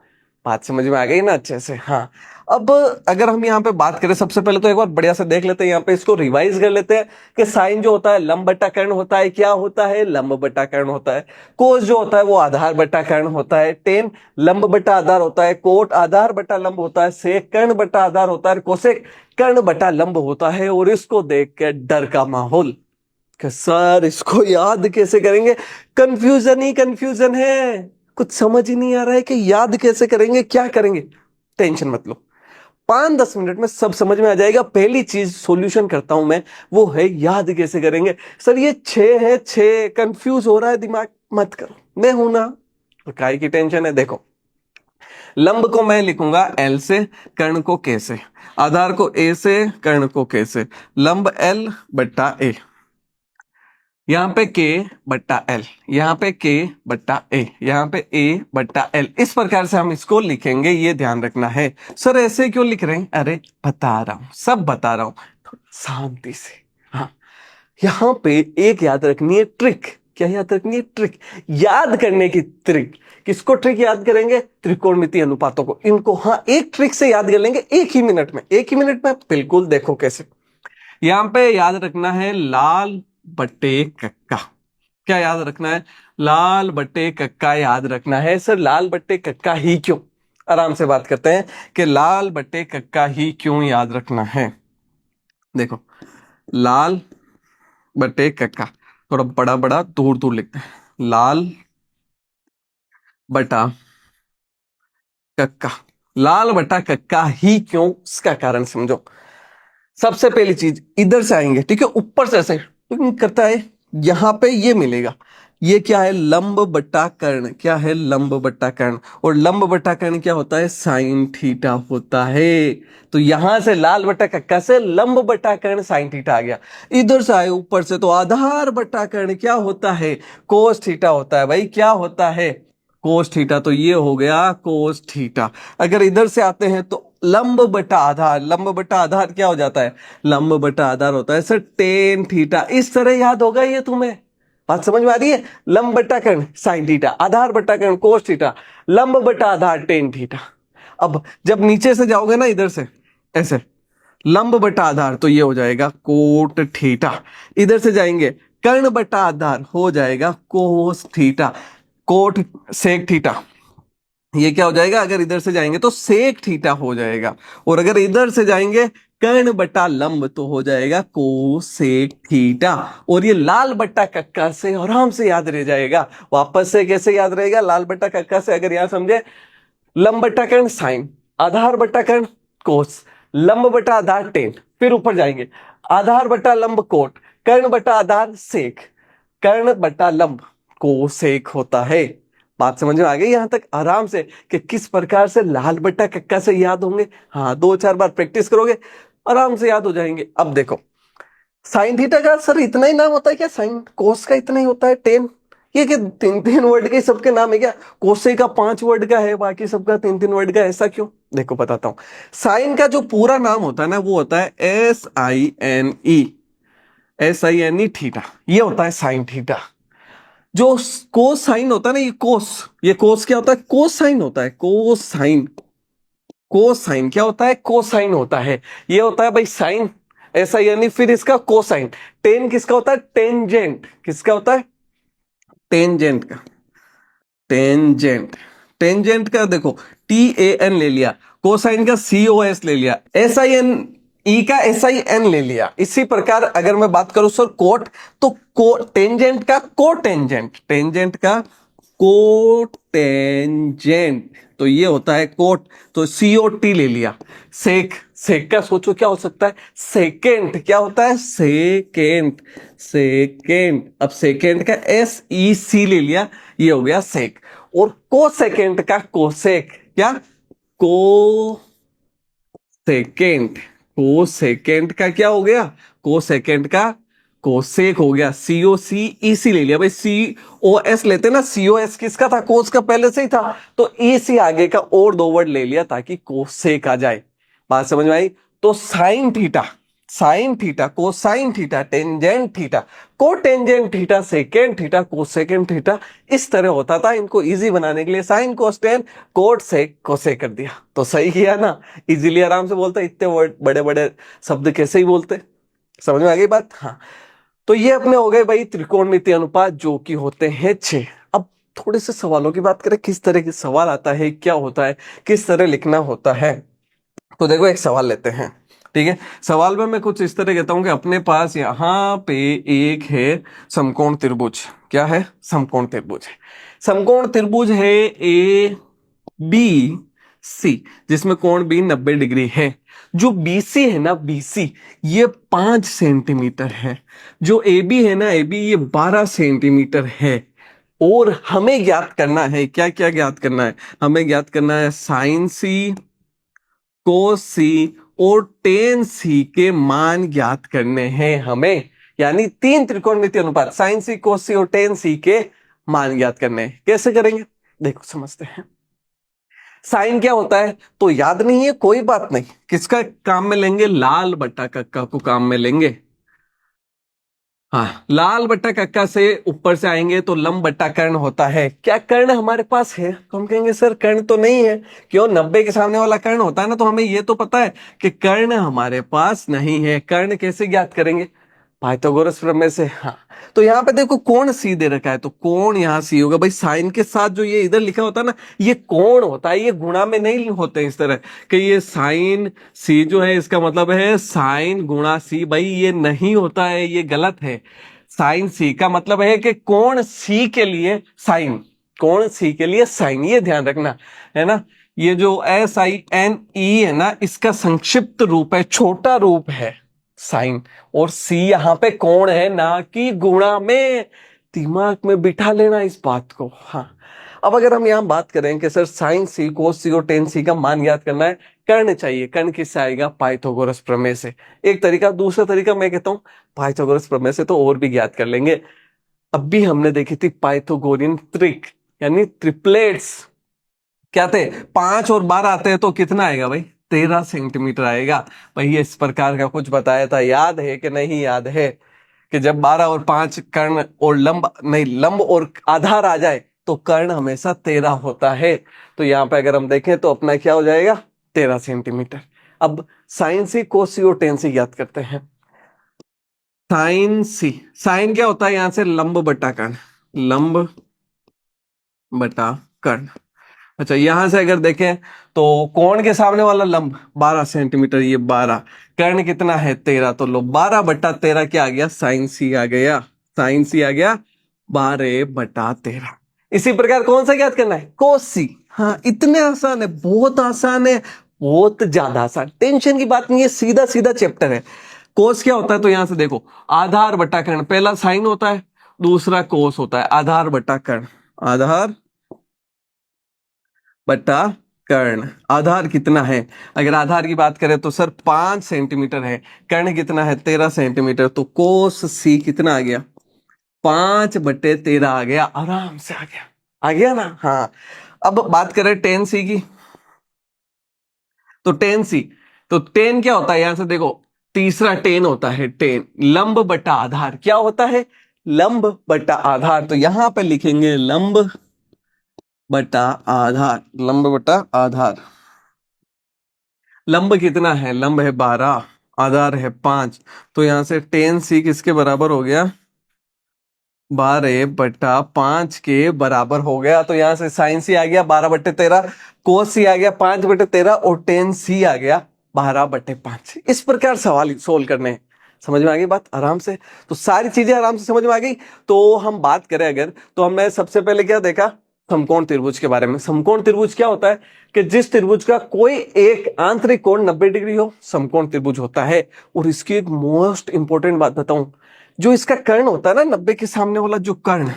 बात समझ में आ गई ना अच्छे से? हाँ। अब अगर हम यहाँ पे बात करें, सबसे पहले तो एक बार बढ़िया से देख लेते हैं, यहाँ पे इसको रिवाइज कर लेते हैं कि साइन जो होता है लंब बटा कर्ण होता है। क्या होता है? लंब बटा कर्ण होता है। कोस जो होता है वो आधार बटा कर्ण होता है। टेन लंब बटा आधार होता है। कोट आधार बटा लंब होता है। सेक कर्ण बटा आधार होता है। कोसेक कर्ण बटा लंब होता है। और इसको देख के डर का माहौल कि सर इसको याद कैसे करेंगे? कंफ्यूजन ही कंफ्यूजन है, कुछ समझ ही नहीं आ रहा है कि याद कैसे करेंगे, क्या करेंगे। टेंशन मत लो, 5-10 मिनट में सब समझ में आ जाएगा। पहली चीज सॉल्यूशन करता हूं मैं, वो है याद कैसे करेंगे। सर ये 6 है, 6 कंफ्यूज हो रहा है दिमाग, मत करो, मैं हूं ना, तो काय की टेंशन है। देखो, लंब को मैं लिखूंगा एल से, कर्ण को के से, आधार को ए से, कर्ण को के से, लंब एल बट्टा ए, यहां पे के बट्टा एल, यहां पे के बट्टा ए, यहां पे ए बट्टा एल। इस प्रकार से हम इसको लिखेंगे, ये ध्यान रखना है। सर ऐसे क्यों लिख रहे हैं? अरे बता रहा हूं, सब बता रहा हूं, शांति से। हाँ, यहां पे एक याद रखनी है ट्रिक। क्या याद रखनी है? ट्रिक, याद करने की ट्रिक। किसको ट्रिक याद करेंगे? त्रिकोणमितीय अनुपातों को। इनको हाँ एक ट्रिक से याद कर लेंगे, एक ही मिनट में, एक ही मिनट में। बिल्कुल, देखो कैसे। यहां पे याद रखना है लाल बट्टे कक्का। क्या याद रखना है? लाल बट्टे कक्का याद रखना है। सर लाल बट्टे कक्का ही क्यों? आराम से बात करते हैं कि लाल बट्टे कक्का ही क्यों याद रखना है। देखो, लाल बट्टे कक्का, थोड़ा बड़ा बड़ा दूर दूर लिखते हैं, लाल बटा कक्का। लाल बटा कक्का ही क्यों, इसका कारण समझो। सबसे पहली चीज, इधर से आएंगे, ठीक है, ऊपर से ऐसे करता है, यहां पे ये मिलेगा, ये क्या है, लंब बटा कर्ण। क्या है, लंब बटा कर्ण। और लंब बटा कर्ण क्या होता है, साइन थीटा होता है। तो यहां से लाल बटा कक्का से लंब बटा कर्ण साइन थीटा आ गया। इधर से आए ऊपर से तो आधार बटा कर्ण क्या होता है, कोस थीटा होता है। भाई क्या होता है, कोस थीटा। तो ये हो गया कोस थीटा। अगर इधर से आते हैं तो लंब बटा आधार, लंब बटा आधार क्या हो जाता है, लंब बटा आधार होता है सर टेन थीटा। इस तरह याद होगा ये तुम्हें, बात समझ में आ रही है। लंब बटा कर्ण साइन थीटा, आधार बटा कर्ण कोस थीटा, लंब बटा आधार टेन थीटा। अब जब नीचे से जाओगे ना इधर से ऐसे, लंब बटा आधार तो ये हो जाएगा कोट थीटा। इधर से जाएंगे कर्ण बटा आधार हो जाएगा cos theta, cot sec theta. ये क्या हो जाएगा, अगर इधर से जाएंगे तो सेक थीटा हो जाएगा। और अगर इधर से जाएंगे कर्ण बटा लंब तो हो जाएगा कोसेक थीटा। और ये लाल बट्टा कक्का से आराम से याद रह जाएगा। वापस से कैसे याद रहेगा, लाल बट्टा कक्का से अगर यहां समझे, लंब बट्टा कर्ण साइन, आधार बट्टा कर्ण कोस, लंब बटा आधार टेन, फिर ऊपर जाएंगे आधार बटा लंब कोट, कर्ण बटा आधार सेक, कर्ण बटा लंब कोसेक होता है। बात समझ में आ गई यहां तक आराम से कि किस प्रकार से लाल बट्टा कक्का से याद होंगे। हाँ, 2-4 बार प्रैक्टिस करोगे आराम से याद हो जाएंगे। अब देखो साइन थीटा का सर इतना ही नाम होता है क्या, साइन कोस का इतना ही होता है टेन, ये कि 3-3 वर्ड के सबके नाम है क्या, कोसे का 5 वर्ड का है, बाकी सबका 3-3 वर्ड का, ऐसा क्यों, देखो बताता हूं। साइन का जो पूरा नाम होता है ना वो होता है SINE, SINE थीटा, ये होता है साइन थीटा। जो कोस साइन होता है ना, ये कोस क्या होता है, कोस साइन होता है, कोस साइन, कोसाइन क्या होता है, कोसाइन होता है। ये होता है भाई साइन, ऐसा यानी फिर इसका कोसाइन। टेन किसका होता है, टेंजेंट, किसका होता है, टेंजेंट का, टेंजेंट, टेंजेंट का देखो TAN ले लिया, कोसाइन का COS ले लिया, SINE का SIN ले लिया। इसी प्रकार अगर मैं बात करूं सर कोट, तो टेंजेंट का कोटेंजेंट, टेंजेंट का कोटेंजेंट तो ये होता है कोट, तो COT ले लिया। सेक, सेक का सोचो क्या हो सकता है, सेकेंड, क्या होता है सेकेंड, सेकेंड। अब सेकेंड का SEC ले लिया, ये हो गया सेक। और को सेकेंड का कोसेक, क्या को सेकेंड, को सेकेंड का क्या हो गया, को सेकेंड का कोसेक हो गया। COCEC ले लिया भाई, COS लेते ना, COS किसका था, कोस का पहले से ही था, तो EC आगे का और 2 वर्ड ले लिया ताकि कोसेक आ जाए। बात समझ में आई। तो sine theta, sine theta, cosine theta, tangent theta, cotangent theta, secant theta, cosecant theta, इस तरह होता था। इनको इजी बनाने के लिए sin cos tan cot sec cosec कर दिया, तो सही किया ना, इजीली आराम से बोलते, इतने वर्ड बड़े बड़े शब्द कैसे ही बोलते, समझ में आ गई बात। हाँ, तो ये अपने हो गए भाई त्रिकोणमितीय अनुपात जो कि होते हैं 6। अब थोड़े से सवालों की बात करें, किस तरह के सवाल आता है, क्या होता है, किस तरह लिखना होता है। तो देखो एक सवाल लेते हैं, ठीक है। सवाल में मैं कुछ इस तरह कहता हूं कि अपने पास यहां पे एक है समकोण त्रिभुज, क्या है, समकोण त्रिभुज है, समकोण त्रिभुज है ABC, जिसमें कोण B 90 डिग्री है। जो BC है ना, BC ये 5 सेंटीमीटर है, जो AB है ना, AB ये 12 सेंटीमीटर है। और हमें ज्ञात करना है, क्या क्या ज्ञात करना है, हमें ज्ञात करना है साइन C, कोस C और टेन C के मान ज्ञात करने हैं हमें। यानी 3 त्रिकोणमितीय अनुपात साइन C, कोस C और टेन C के मान ज्ञात करने हैं। कैसे करेंगे, देखो समझते हैं। साइन क्या होता है तो याद नहीं है, कोई बात नहीं, किसका काम में लेंगे, लाल बट्टा कक्का को काम में लेंगे। हाँ, लाल बट्टा कक्का से ऊपर से आएंगे तो लंब बट्टा कर्ण होता है। क्या कर्ण हमारे पास है, तो हम कहेंगे सर कर्ण तो नहीं है, क्यों, 90 के सामने वाला कर्ण होता है ना, तो हमें ये तो पता है कि कर्ण हमारे पास नहीं है। कर्ण कैसे ज्ञात करेंगे, पाइथागोरस प्रमेय से। हाँ, तो यहाँ पे देखो कोण C दे रखा है, तो कोण यहाँ C होगा भाई। साइन के साथ जो ये इधर लिखा होता है ना, ये कोण होता है, ये गुणा में नहीं होते इस तरह कि ये साइन C जो है इसका मतलब है साइन गुणा C, भाई ये नहीं होता है, ये गलत है। साइन C का मतलब है कि कोण C के लिए साइन, कोण C के लिए साइन, ये ध्यान रखना है ना। ये जो SINE है ना, इसका संक्षिप्त रूप है, छोटा रूप है साइन, और C यहां पे कोण है ना कि गुणा में। दिमाग में बिठा लेना इस बात को। हाँ, अब अगर हम यहाँ बात करें कि सर साइन सी कोस सी और टेन सी का मान याद करना है, कर्ण चाहिए, कर्ण किससे आएगा? पाइथागोरस प्रमेय से। एक तरीका, दूसरा तरीका मैं कहता हूँ पाइथागोरस प्रमेय से तो और भी ज्ञात कर लेंगे। अब भी हमने देखी थी पाइथागोरियन ट्रिक, यानी ट्रिपलेट्स क्या थे? 5 और 12 आते हैं तो कितना आएगा भाई? 13 सेंटीमीटर आएगा। भाई इस प्रकार का कुछ बताया था, याद है कि नहीं याद है? कि जब 12 और 5 कर्ण और लंब नहीं, लंब और आधार आ जाए तो कर्ण हमेशा 13 होता है। तो यहाँ पे अगर हम देखें तो अपना क्या हो जाएगा? 13 सेंटीमीटर। अब साइन सी कोस सी और टेन सी याद करते हैं। साइन सी, साइन क्या होता है? यहां से लंब बटा कर्ण, लंब बटा कर्ण। अच्छा, यहां से अगर देखें तो कोण के सामने वाला लंब 12 सेंटीमीटर, ये 12, कर्ण कितना है? 13, तो लो 12 बटा 13 क्या आ गया? साइन सी आ गया, साइन सी आ गया 12 बटा 13। इसी प्रकार कौन सा याद करना है? कोस सी। हाँ, इतने आसान है, बहुत आसान है, बहुत ज्यादा आसान, टेंशन की बात नहीं है, सीधा सीधा चैप्टर है। कोस क्या होता है? तो यहां से देखो, आधार बटा कर्ण, पहला साइन होता है, दूसरा कोस होता है, आधार बटा कर्ण, आधार बटा कर्ण। आधार कितना है? अगर आधार की बात करें तो सर 5 सेंटीमीटर है, कर्ण कितना है? 13 सेंटीमीटर, तो कोस सी कितना आ गया? 5/13 आ गया, आराम से आ गया ना? हाँ, अब बात करें टेन सी की, तो टेन सी, तो टेन क्या होता है? यहां से देखो, तीसरा टेन होता है, टेन लंब बटा आधार, क्या होता है? लंब बटा आधार। तो यहां पे लिखेंगे लंब बटा आधार, लंब बटा आधार। लंब कितना है? लंब है 12, आधार है 5, तो यहां से टेन सी किसके बराबर हो गया? 12/5 के बराबर हो गया। तो यहां से साइन सी आ गया 12/13, कोस सी आ गया 5/13 और टेन सी आ गया 12/5। इस प्रकार सवाल सोल्व करने हैं। समझ में आ गई बात? आराम से, तो सारी चीजें आराम से समझ में आ गई। तो हम बात करें अगर, तो हमने सबसे पहले क्या देखा? समकोण त्रिभुज के बारे में। समकोण त्रिभुज क्या होता है? कि जिस त्रिभुज का कोई एक आंतरिक कोण 90 डिग्री हो, समकोण त्रिभुज होता है। और इसकी एक मोस्ट इंपॉर्टेंट बात बताऊं, जो इसका कर्ण होता है ना, 90 के सामने वाला जो कर्ण,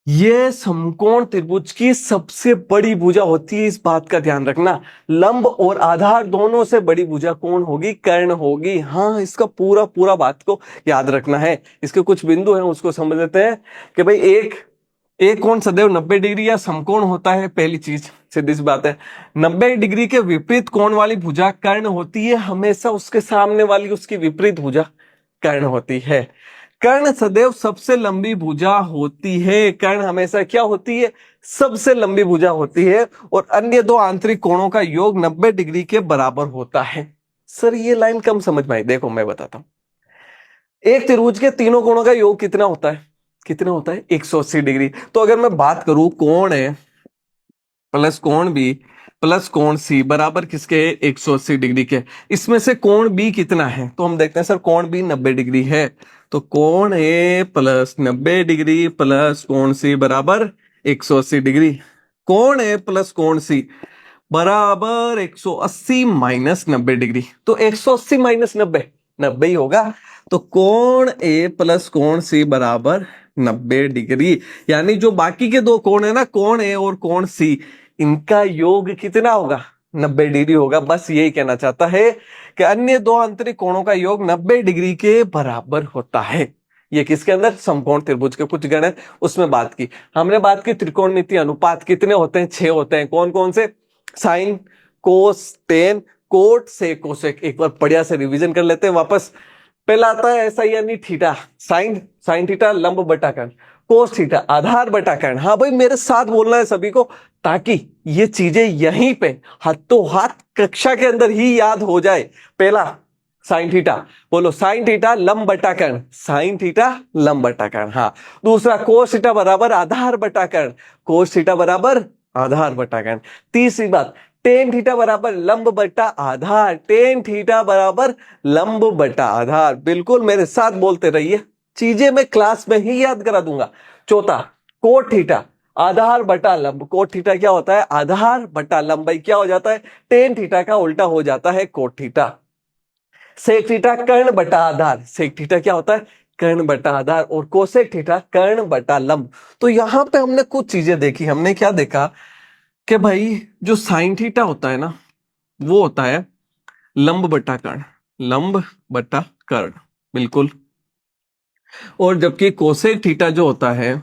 ये समकोण त्रिभुज की सबसे बड़ी भुजा होती है। इस बात का ध्यान रखना, लंब और आधार दोनों से बड़ी भुजा कौन होगी? कर्ण होगी। हाँ, इसका पूरा पूरा बात को याद रखना है। इसके कुछ बिंदु हैं, उसको समझ लेते हैं कि भाई एक कोण सदैव 90 डिग्री या समकोण होता है। पहली चीज, सीधी सी बात है, 90 डिग्री के विपरीत कोण वाली भुजा कर्ण होती है। हमेशा उसके सामने वाली उसकी विपरीत भुजा कर्ण होती है। कर्ण सदैव सबसे लंबी भुजा होती है। कर्ण हमेशा क्या होती है? सबसे लंबी भुजा होती है। और अन्य दो आंतरिक कोणों का योग 90 डिग्री के बराबर होता है। सर ये लाइन कम समझ में आई, देखो मैं बताता हूं। एक त्रिभुज के तीनों कोणों का योग कितना होता है? कितना होता है? 180 डिग्री। तो अगर मैं बात करूं, कोण है प्लस कोण बी प्लस कोण सी बराबर किसके? 180 डिग्री के। इसमें से कोण बी कितना है? तो हम देखते हैं सर, कोण बी 90 डिग्री है, तो कोण ए प्लस 90 डिग्री प्लस कोण सी बराबर 180 डिग्री। कोण ए प्लस कोण सी बराबर 180 माइनस 90 डिग्री। तो 180 माइनस 90, 90 ही होगा। तो कोण ए प्लस कोण सी बराबर 90 डिग्री। यानी जो बाकी के दो कोण है ना, कोण ए और कोण सी, इनका योग कितना होगा? 90 डिग्री होगा। बस यही कहना चाहता है कि अन्य दो आंतरिक कोणों का योग 90 डिग्री के बराबर होता है। ये किसके अंदर? समकोण त्रिभुज के कुछ गण है, उसमें बात की हमने। बात की त्रिकोणमितीय अनुपात कितने होते हैं? 6 होते हैं। कौन कौन से? Sign, cos, tan, cot, sec, cosec. एक बार बढ़िया से रिवीजन कर लेते हैं वापस। पहला आता है ऐसा, यानी थीटा, साइन, साइन थीटा लंब बटा कर्ण, कोस थीटा आधार बटा कर्ण। हाँ भाई, मेरे साथ बोलना है सभी को, ताकि ये चीजें यहीं पे हाथों हाथ कक्षा के अंदर ही याद हो जाए। पहला साइन थीटा, बोलो साइन थीटा लंब बटा कर्ण, साइन थीटा लंब बटा कर्ण। हाँ, दूसरा कोस थीटा बराबर आधार बटा कर्ण, कोस थीटा बराबर आधार बटा कर्ण। तीसरी बात, टेन थीटा बराबर लंब बटा आधार, टेन थीटा बराबर लंब बटा आधार। बिल्कुल मेरे साथ बोलते रहिए, चीजें मैं क्लास में ही याद करा दूंगा। चौथा, कोट थीटा आधार बटा लंब, कोट थीटा क्या होता है? आधार बटा लंबाई क्या हो जाता है? टेन थीटा का उल्टा हो जाता है कोट थीटा। सेक थीटा कर्ण बटा आधार, सेक थीटा क्या होता है? कर्ण बटा आधार और कोसेक थीटा कर्ण बटा लंब। तो यहां पे हमने कुछ चीजें देखी। हमने क्या देखा कि भाई जो साइन थीटा होता है ना वो होता है लंब बटा कर्ण, लंब बटा कर्ण, बिल्कुल। और जबकि कोसेक थीटा जो होता है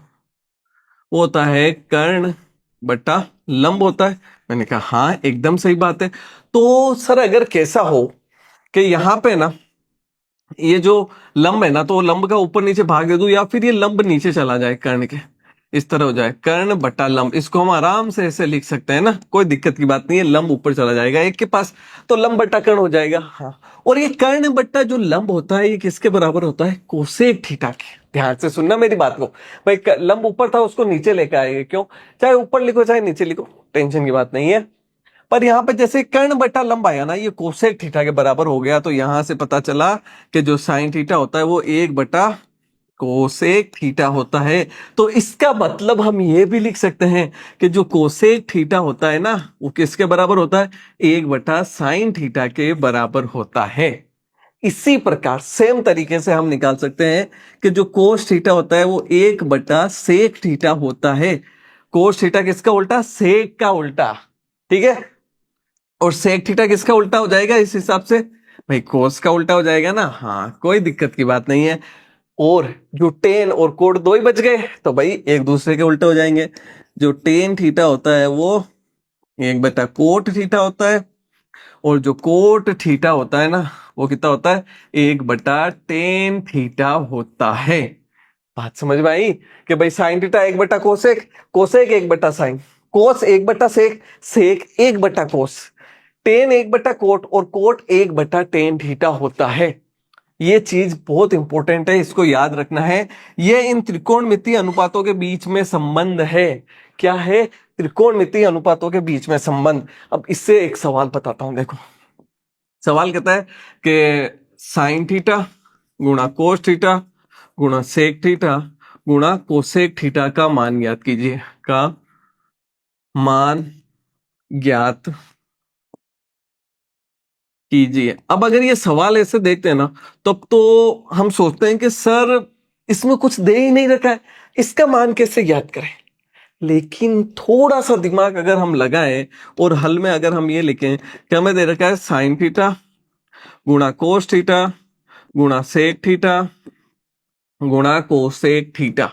वो होता है कर्ण बटा लंब होता है। मैंने कहा हाँ एकदम सही बात है। तो सर अगर कैसा हो कि यहां पे ना ये जो लंब है ना तो लंब का ऊपर नीचे भाग दे दूं या फिर ये लंब नीचे चला जाए कर्ण के, इस तरह हो जाए कर्ण बटा लंब, इसको हम आराम से ऐसे लिख सकते हैं ना, कोई दिक्कत की बात नहीं है। लंब ऊपर चला जाएगा एक के पास तो लंब बटा कर्ण हो जाएगा। हाँ, और ये कर्ण बटा जो लंब होता है ये किसके बराबर होता है? कोसेक थीटा के। ध्यान से सुनना मेरी बात को भाई, लंब ऊपर था उसको नीचे लेकर आएगा। क्यों? चाहे ऊपर लिखो चाहे नीचे लिखो, टेंशन की बात नहीं है। पर यहां पे जैसे कर्ण बटा लंब आया ना ये कोसेक थीटा के बराबर हो गया, तो यहां से पता चला कि जो साइन थीटा होता है वो 1 बटा कोसेक थीटा होता है। तो इसका मतलब हम ये भी लिख सकते हैं कि जो कोसेक थीटा होता है ना वो किसके बराबर होता है? 1 बटा साइन थीटा के बराबर होता है। इसी प्रकार सेम तरीके से हम निकाल सकते हैं कि जो कोस थीटा होता है वो 1 बटा सेक थीटा होता है। कोस थीटा किसका उल्टा? सेक का उल्टा, ठीक है। और सेक थीटा किसका उल्टा हो जाएगा इस हिसाब से? भाई कोस का उल्टा हो जाएगा ना। हाँ, कोई दिक्कत की बात नहीं है। और जो टेन और कोट दो ही बच गए तो भाई एक दूसरे के उल्टे हो जाएंगे। जो टेन थीटा होता है वो 1 बटा कोट थीटा होता है और जो कोट थीटा होता है ना वो कितना होता है? 1 बटा टेन थीटा होता है। बात समझ में आई कि भाई साइन थीटा 1 बटा कोसेक, कोसेक 1 बटा साइन, कोस 1 बटा सेक, सेक 1 बटा कोस, टेन 1 बटा कोट और कोट 1 बटा टेन थीटा होता है। ये चीज बहुत इंपॉर्टेंट है, इसको याद रखना है। ये इन त्रिकोणमितीय अनुपातों के बीच में संबंध है। क्या है? त्रिकोणमितीय अनुपातों के बीच में संबंध। अब इससे एक सवाल बताता हूं, देखो। सवाल कहता है कि साइन थीटा गुणा कोस थीटा गुणा सेक थीटा गुणा कोसेक थीटा का मान ज्ञात कीजिए। का मान ज्ञात कीजिए। अब अगर ये सवाल ऐसे देखते हैं ना तब तो हम सोचते हैं कि सर इसमें कुछ दे ही नहीं रखा है, इसका मान कैसे ज्ञात करें। लेकिन थोड़ा सा दिमाग अगर हम लगाएं और हल में अगर हम ये लिखें कि हमें दे रखा है साइन थीटा गुणा कोस थीटा गुणा सेक थीटा गुणा कोसेक थीटा,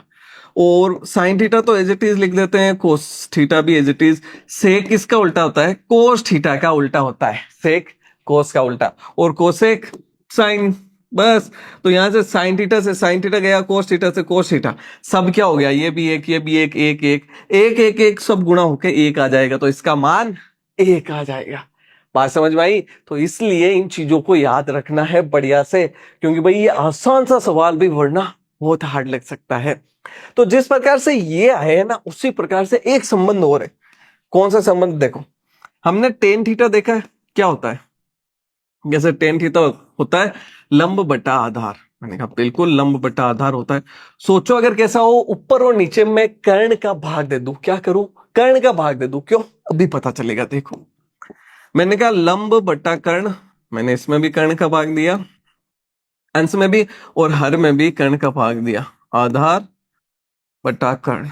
और साइन थीटा तो एज इट इज लिख देते हैं, कोस थीटा भी एज इट इज। सेक किसका उल्टा होता है? कोस थीटा का उल्टा होता है। सेक कोस का उल्टा और कोसेक साइन, बस। तो यहां से साइन थीटा से साइन थीटा गया, कोस थीटा से कोस थीटा, सब क्या हो गया? ये भी एक, ये भी एक, एक एक एक एक एक सब गुणा होके एक आ जाएगा, तो इसका मान एक आ जाएगा। बात समझ में आई? तो इसलिए इन चीजों को याद रखना है बढ़िया से, क्योंकि भाई ये आसान सा सवाल भी वरना बहुत हार्ड लग सकता है। तो जिस प्रकार से ये आए है ना उसी प्रकार से एक संबंध और है। कौन सा संबंध? देखो, हमने टेन थीटा देखा है, क्या होता है? जैसे टेन थीटा होता है लंब बटा आधार। मैंने कहा बिल्कुल लंब बटा आधार होता है। सोचो अगर कैसा हो, ऊपर और नीचे में कर्ण का भाग दे दूं, क्या करूं? कर्ण का भाग दे दूं। क्यों? अभी पता चलेगा। देखो, मैंने कहा लंब बटा कर्ण, मैंने इसमें भी कर्ण का भाग दिया, अंश में भी और हर में भी कर्ण का भाग दिया, आधार बटा कर्ण।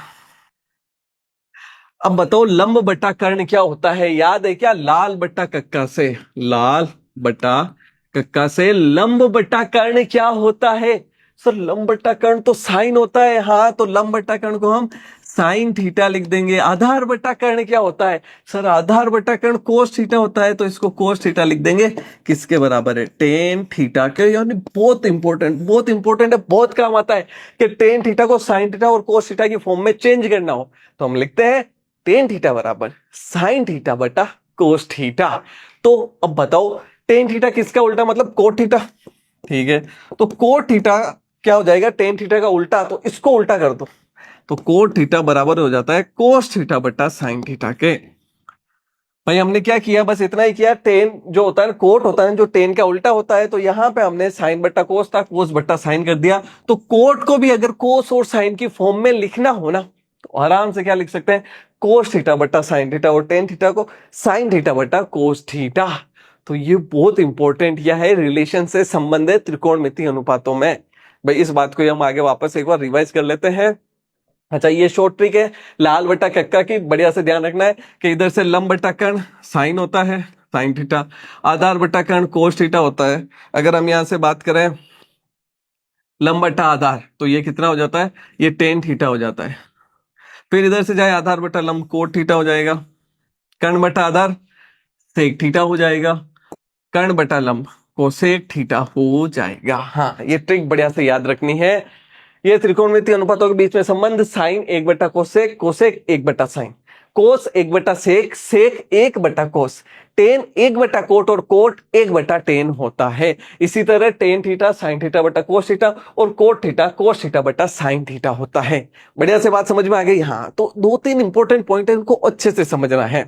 अब बताओ लंब बटा कर्ण क्या होता है? याद है क्या? लाल बटा कक्का से, लाल बटा कक्का से लंब बटा कर्ण क्या होता है? सर लंब बटा कर्ण तो साइन होता है। हाँ, तो लंब बटा कर्ण को हम साइन थीटा लिख देंगे। आधार बटा कर्ण क्या होता है? सर आधार बटा कर्ण कोस थीटा होता है, तो इसको कोस थीटा लिख देंगे। किसके बराबर है? टेन थीटा के। यानी बहुत इंपॉर्टेंट, बहुत इंपॉर्टेंट है, बहुत काम आता है कि टेन थीटा को साइन थीटा और कोस थीटा की फॉर्म में चेंज करना हो तो हम लिखते हैं टेन थीटा बराबर साइन थीटा बटा कोस थीटा। तो अब बताओ टेन थीटा किसका उल्टा? मतलब कोट थीटा, ठीक है। तो कोट थीटा क्या हो जाएगा? टेन थीटा का उल्टा, तो इसको उल्टा कर दो तो कोट थीटा बराबर हो जाता है कोस थीटा बटा साइन थीटा के। भाई हमने क्या किया? बस इतना ही किया। टेन जो होता है कोट होता है जो टेन का उल्टा होता है, तो यहां पे हमने साइन बट्टा कोस था, कोस बट्टा साइन कर दिया। तो कोट को भी अगर कोस और साइन की फॉर्म में लिखना हो ना तो आराम से क्या लिख सकते हैं? कोस थीटा बट्टा साइन थीटा, और टेन थीटा को साइन थीटा बट्टा कोस थीटा। तो ये बहुत इंपॉर्टेंट यह है, रिलेशन से संबंध है त्रिकोणमितीय अनुपातों में। भाई इस बात को ही हम आगे वापस एक बार रिवाइज कर लेते हैं। अच्छा, ये शॉर्ट ट्रिक है लाल बटा कक्का की, बढ़िया से ध्यान रखना है कि इधर से लंब बटा कर्ण साइन होता है, साइन थीटा, आधार बटा कर्ण कोस थीटा होता है। अगर हम यहां से बात करें लंब बटा आधार, तो ये कितना हो जाता है, ये टेन थीटा हो जाता है। फिर इधर से जाए आधार बटा लंब कोट थीटा हो जाएगा, कर्ण बटा आधार सेक थीटा हो जाएगा, कर्ण बटा लंब कोसेक थीटा हो जाएगा। हाँ, ये ट्रिक बढ़िया से याद रखनी है। ये त्रिकोणमितीय अनुपातों के बीच में संबंध साइन एक बटा कोसेक, कोसेक एक बटा साइन, कोस एक बटा सेक, सेक एक बटा कोस, टेन एक बटा कोट और कोट एक बटा टेन होता है। इसी तरह टेन थीटा साइन थीटा बटा कोस थीटा और कोट थीटा कोस थीटा बटा साइन थीटा होता है। बढ़िया से बात समझ में आ गई। हाँ, तो दो तीन इंपॉर्टेंट पॉइंट है, इनको अच्छे से समझना है।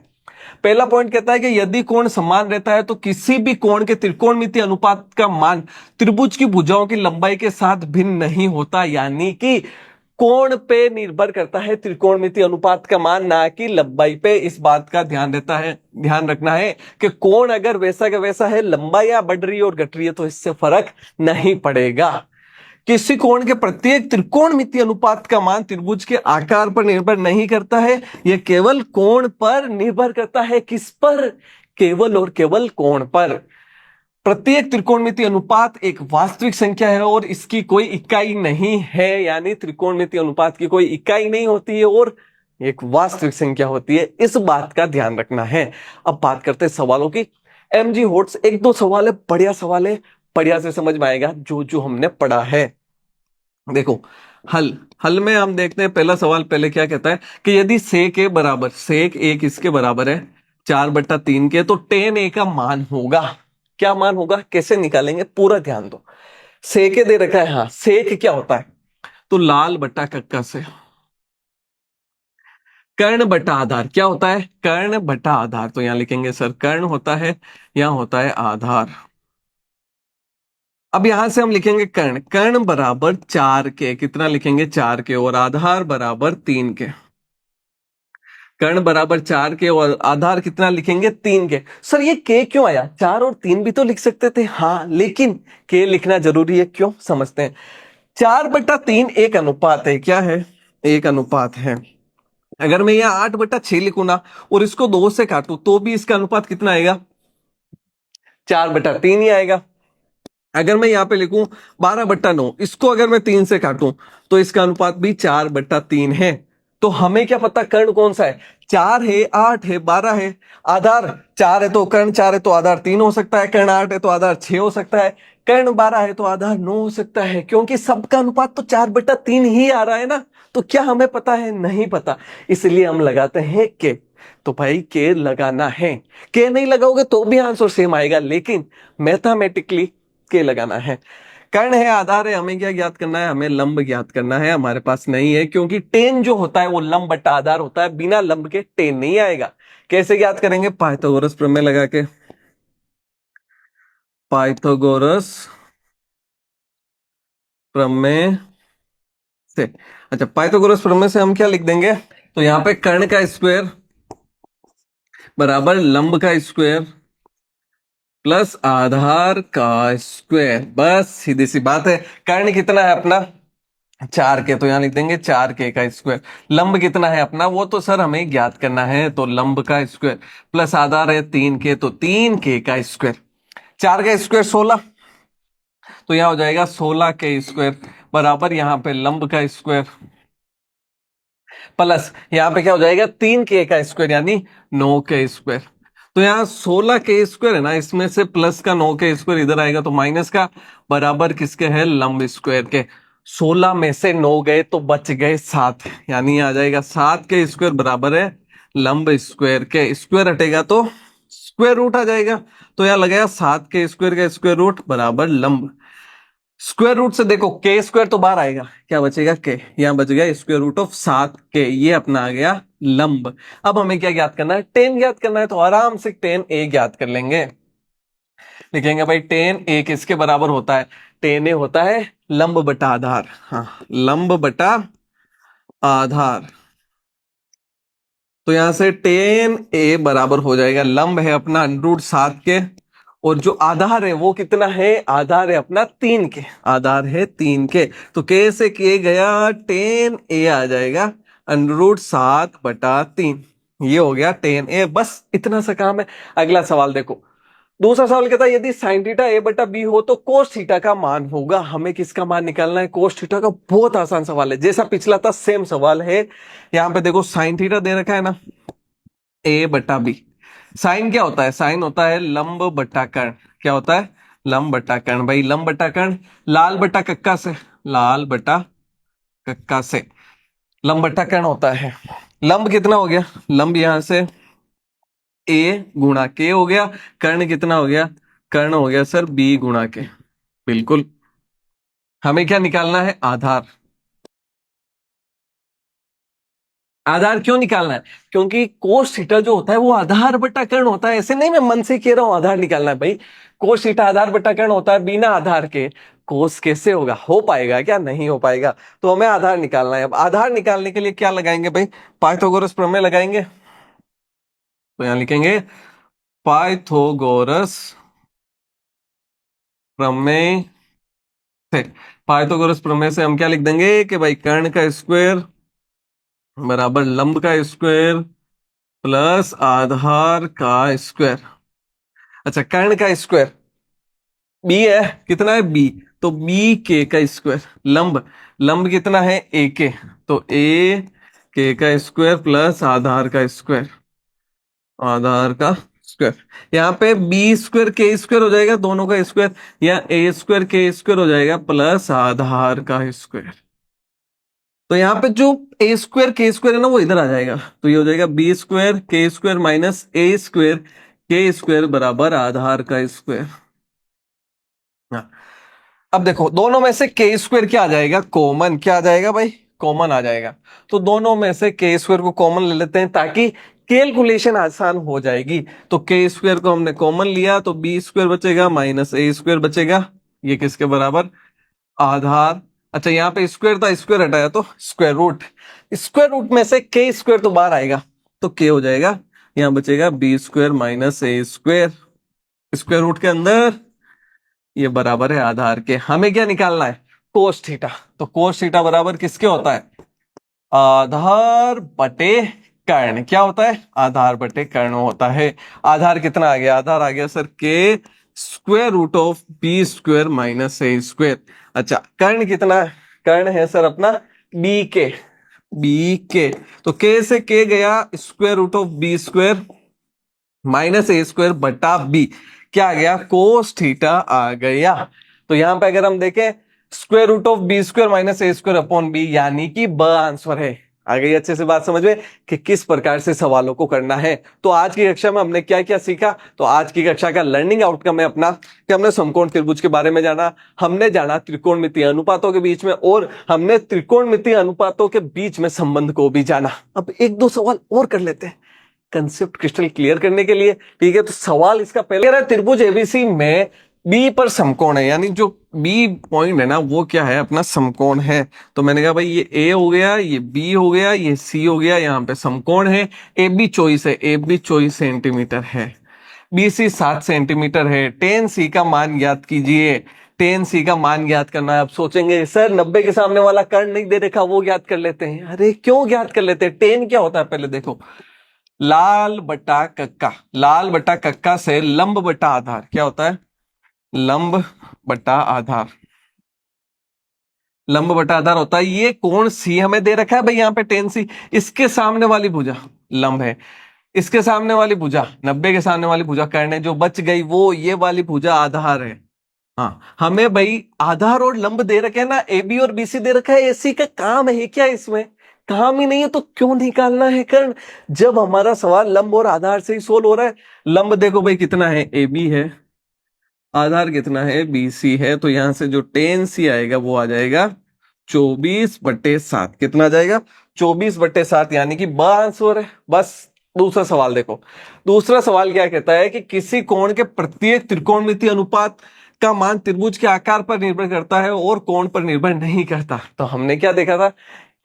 पहला पॉइंट कहता है कि यदि कोण समान रहता है तो किसी भी कोण के त्रिकोणमितीय अनुपात का मान त्रिभुज की भुजाओं की लंबाई के साथ भिन्न नहीं होता, यानी कि कोण पे निर्भर करता है त्रिकोणमितीय अनुपात का मान, ना कि लंबाई पे। इस बात का ध्यान रखना है कि कोण अगर वैसा का वैसा है, लंबाई बढ़ रही है और घट रही है, तो इससे फर्क नहीं पड़ेगा। किसी कोण के प्रत्येक त्रिकोणमितीय अनुपात का मान त्रिभुज के आकार पर निर्भर नहीं करता है, यह केवल कोण पर निर्भर करता है। किस पर? केवल और केवल कोण पर। प्रत्येक त्रिकोणमितीय अनुपात एक वास्तविक संख्या है और इसकी कोई इकाई नहीं है, यानी त्रिकोणमितीय अनुपात की कोई इकाई नहीं होती है और एक वास्तविक संख्या होती है। इस बात का ध्यान रखना है। अब बात करते हैं सवालों की। एमजी होट्स एक दो सवाल है, बढ़िया सवाल है, बढ़िया से समझ में आएगा जो जो हमने पढ़ा है। देखो, हल में हम देखते हैं। पहला सवाल पहले क्या कहता है कि यदि सेक ए बराबर, सेक ए किसके बराबर है, 4/3 के, तो टेन ए का मान होगा। क्या मान होगा, कैसे निकालेंगे, पूरा ध्यान दो। सेक ए दे रखा है। हाँ, सेक क्या होता है, तो लाल बटा कक्का से, कर्ण बटा आधार क्या होता है, कर्ण बटा आधार। तो यहां लिखेंगे सर कर्ण होता है, यहां होता है आधार। अब यहां से हम लिखेंगे कर्ण, कर्ण बराबर 4 के, कितना लिखेंगे 4 के, और आधार बराबर 3 के। कर्ण बराबर 4 के और आधार कितना लिखेंगे 3 के। सर ये के क्यों आया, 4 और 3 भी तो लिख सकते थे। हाँ, लेकिन के लिखना जरूरी है, क्यों समझते हैं। 4/3 एक अनुपात है, क्या है, एक अनुपात है। अगर मैं यहाँ 8/6 लिखू ना और इसको 2 से काटू, तो भी इसका अनुपात कितना आएगा, 4/3 ही आएगा। अगर मैं यहां पे लिखूं 12/9, इसको अगर मैं 3 से काटूं तो इसका अनुपात भी 4/3 है। तो हमें क्या पता कर्ण कौन सा है, 4 है, 8 है, 12 है। आधार 4 है तो कर्ण 4 है तो आधार 3 हो सकता है, कर्ण 8 है तो आधार 6 हो सकता है, कर्ण 12 है तो आधार 9 हो सकता है, क्योंकि सबका अनुपात तो 4/3 ही आ रहा है ना। तो क्या हमें पता है, नहीं पता, इसलिए हम लगाते हैं के। तो भाई के लगाना है, के नहीं लगाओगे तो भी आंसर सेम आएगा, लेकिन मैथमेटिकली के लगाना है। कर्ण है, आधार है, हमें क्या ज्ञात करना है, हमें लंब ज्ञात करना है। हमारे पास नहीं है, क्योंकि टेन जो होता है वो लंब बटा आधार होता है, बिना लंब के टेन नहीं आएगा। कैसे ज्ञात करेंगे, पाइथागोरस प्रमेय लगा के, पाइथागोरस प्रमेय से। अच्छा, पाइथागोरस प्रमेय से हम क्या लिख देंगे, तो यहां पे कर्ण का स्क्वायर बराबर लंब का स्क्वायर प्लस आधार का स्क्वायर। बस सीधी सी बात है। कर्ण कितना है अपना 4 के, तो यहां लिख देंगे 4 के का स्क्वायर। लंब कितना है अपना, वो तो सर हमें ज्ञात करना है, तो लंब का स्क्वायर प्लस आधार है 3 के, तो 3 के का स्क्वायर। 4 का स्क्वायर 16, तो यहां हो जाएगा 16 के स्क्वायर बराबर यहां पे लंब का स्क्वायर प्लस यहां पे क्या हो जाएगा 3 के का स्क्वायर, यानी 9 के स्क्वायर। तो यहाँ 16 के स्क्वायर है ना, इसमें से प्लस का 9 के स्क्वायर इधर आएगा, तो माइनस का बराबर किसके है, लंब स्क्वायर के। 16 में से 9 गए तो बच गए 7, यानी आ जाएगा 7 के स्क्वायर बराबर है लंब स्क्वायर के। स्क्वायर हटेगा तो स्क्वायर रूट आ जाएगा, तो यहाँ लगाया 7 के स्क्वायर का स्क्वायर रूट बराबर लंब। स्क्वायर रूट से देखो के स्क्वायर तो बाहर आएगा, क्या बचेगा के, यहां बच गया स्क्वायर रूट ऑफ 7 के, ये अपना आ गया लंब। अब हमें क्या ज्ञात करना है, टेन ज्ञात करना है, तो आराम से टेन ए ज्ञात कर लेंगे। लिखेंगे भाई टेन ए किसके बराबर होता है, टेन ए होता है लंब बटा आधार। हाँ, लंब बटा आधार। तो यहां से टेन ए बराबर हो जाएगा, लंब है अपना √7 के और जो आधार है वो कितना है, आधार है अपना 3 के, आधार है 3 के। तो के से किए गया 10a आ जाएगा, √7/3, ये हो गया 10a। बस इतना सा काम है। अगला सवाल देखो, दूसरा सवाल कहता है यदि साइन थीटा a/b हो तो कोस थीटा का मान होगा। हमें किसका मान निकालना है, कोस थीटा का। बहुत आसान सवाल है, जैसा पिछला था सेम सवाल है। यहां पे देखो साइन थीटा दे रखा है ना, a/b। साइन क्या होता है, साइन होता है लंब बटा कर्ण। क्या होता है, लंब बटा कर्ण। भाई लंब बटा कर्ण लाल बटा कक्का से, लाल बटा कक्का से लंब बटा कर्ण होता है। लंब कितना हो गया, लंब यहां से a गुणा के हो गया, कर्ण कितना हो गया, कर्ण हो गया सर b गुणा के। बिल्कुल। हमें क्या निकालना है, आधार। आधार क्यों निकालना है, क्योंकि कोस थीटा जो होता है वो आधार बटा कर्ण होता है। ऐसे नहीं मैं मन से कह रहा हूं आधार निकालना है। भाई कोस थीटा आधार बटा कर्ण होता है, बिना आधार के कोस कैसे होगा, हो पाएगा क्या, नहीं हो पाएगा। तो हमें आधार निकालना है। अब आधार निकालने के लिए क्या लगाएंगे भाई, पाइथागोरस प्रमेय लगाएंगे। तो यहां लिखेंगे पाइथागोरस प्रमेय से। पाइथागोरस प्रमेय से हम क्या लिख देंगे कि भाई कर्ण का स्क्वायर बराबर लंब का स्क्वायर प्लस आधार का स्क्वायर। अच्छा कर्ण का स्क्वायर बी है, कितना है बी, तो बी के का स्क्वायर, लंब, लंब कितना है ए के, तो ए के का स्क्वायर प्लस आधार का स्क्वायर, आधार का स्क्वायर। यहाँ पे बी स्क्वायर के स्क्वायर हो जाएगा, दोनों का स्क्वायर, या ए स्क्वायर के स्क्वायर हो जाएगा प्लस आधार का स्क्वायर। तो यहाँ पे जो ए स्क्वायर के स्क्वायर है ना वो इधर आ जाएगा, तो ये हो जाएगा बी स्क्वायर के स्क्वायर माइनस ए स्क्वायर के स्क्वायर बराबर आधार का स्क्वायर। हाँ। अब देखो दोनों में से के स्क्वायर क्या आ जाएगा, कॉमन। क्या आ जाएगा भाई, कॉमन आ जाएगा। तो दोनों में से के स्क्वायर को कॉमन ले लेते हैं ताकि कैलकुलेशन आसान हो जाएगी। तो के स्क्वायर को हमने कॉमन लिया तो बी स्क्वायर बचेगा माइनस ए स्क्वायर बचेगा, ये किसके बराबर, आधार। अच्छा यहाँ पे स्क्वायर था, स्क्वायर हटाया तो स्क्वायर रूट, स्क्वायर रूट में से के स्क्वायर तो बाहर आएगा तो के हो जाएगा, यहाँ बचेगा B square minus A square, square root के अंदर ये बराबर है आधार के। हमें क्या निकालना है, कोस थीटा। तो कोस थीटा बराबर किसके होता है, आधार बटे कर्ण। क्या होता है, आधार बटे कर्ण होता है। आधार कितना आ गया, आधार आ गया सर के square root of B square minus A square. अच्छा कर्ण कितना है, कर्ण है सर अपना बी के, बी के। तो के से के गया square root of B square minus A square बटा बी, क्या आ गया, कोस थीटा आ गया। तो यहां पे अगर हम देखें square root of B square minus A square upon B, यानी कि ब आंसर है। आ गई अच्छे से बात समझ में कि किस प्रकार से सवालों को करना है। तो आज की कक्षा में हमने क्या क्या सीखा, तो आज की कक्षा का लर्निंग आउटकम है अपना कि हमने समकोण त्रिभुज के बारे में जाना, हमने जाना त्रिकोणमितीय अनुपातों के बीच में, और हमने त्रिकोणमितीय अनुपातों के बीच में संबंध को भी जाना। अब एक दो सवाल और कर लेते हैं कंसेप्ट क्रिस्टल क्लियर करने के लिए, ठीक है। तो सवाल इसका पहले है त्रिभुज एबीसी में बी पर समकोण है, यानी जो बी पॉइंट है ना वो क्या है, अपना समकोण है। तो मैंने कहा भाई ये ए हो गया, ये बी हो गया, ये सी हो गया, यहाँ पे समकोण है। ए बी 24 है, ए बी 24 सेंटीमीटर है, बी सी 7 सेंटीमीटर है। टेन सी का मान ज्ञात कीजिए, टेन सी का मान ज्ञात करना है। आप सोचेंगे सर 90 के सामने वाला कर्ण नहीं दे रखा, वो ज्ञात कर लेते हैं। अरे क्यों ज्ञात कर लेते हैं, टेन क्या होता है पहले देखो, लाल बटा कक्का, लाल बटा कक्का से लंब बटा आधार, क्या होता है, लंब बटा आधार, लंब बटा आधार होता है। ये कोण सी हमें दे रखा है भाई, यहाँ पे टेन सी, इसके सामने वाली भुजा लंब है, इसके सामने वाली भुजा 90 के सामने वाली भुजा कर्ण है, जो बच गई वो ये वाली भुजा आधार है। हाँ हमें भाई आधार और लंब दे रखे हैं ना, ए बी और बी सी दे रखा है, एसी का काम है क्या, इसमें काम ही नहीं है तो क्यों निकालना है कर्ण, जब हमारा सवाल लंब और आधार से ही सोल्व हो रहा है। लंब देखो भाई कितना है, ए बी है, आधार कितना है, बी सी है। तो यहां से जो टेन सी आएगा वो आ जाएगा 24/7, कितना आ जाएगा 24/7, यानी कि ब आंसर है। बस दूसरा सवाल देखो, दूसरा सवाल क्या कहता है कि किसी कोण के प्रत्येक त्रिकोणमितीय अनुपात का मान त्रिभुज के आकार पर निर्भर करता है और कोण पर निर्भर नहीं करता। तो हमने क्या देखा था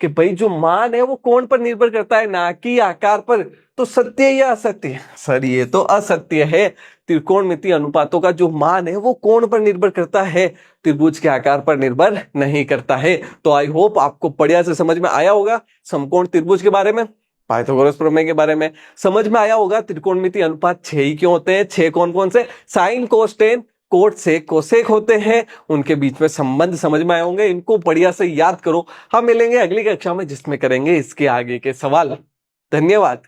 कि भाई जो मान है वो कोण पर निर्भर करता है, ना कि आकार पर। तो सत्य या असत्य? सर ये तो असत्य है। त्रिकोणमितीय अनुपातों का जो मान है वो कोण पर निर्भर करता है, त्रिभुज के आकार पर निर्भर नहीं करता है। तो आई होप आपको बढ़िया से समझ में आया होगा समकोण त्रिभुज के बारे में, पाइथागोरस प्रमेय के बारे में समझ में आया होगा। त्रिकोणमितीय अनुपात 6 ही क्यों होते हैं, 6 कौन कौन से? साइन, कोस, टेन, कोट से कोसेक होते हैं, उनके बीच में संबंध समझ में आए होंगे। इनको बढ़िया से याद करो। हम मिलेंगे अगली कक्षा में जिसमें करेंगे इसके आगे के सवाल। धन्यवाद।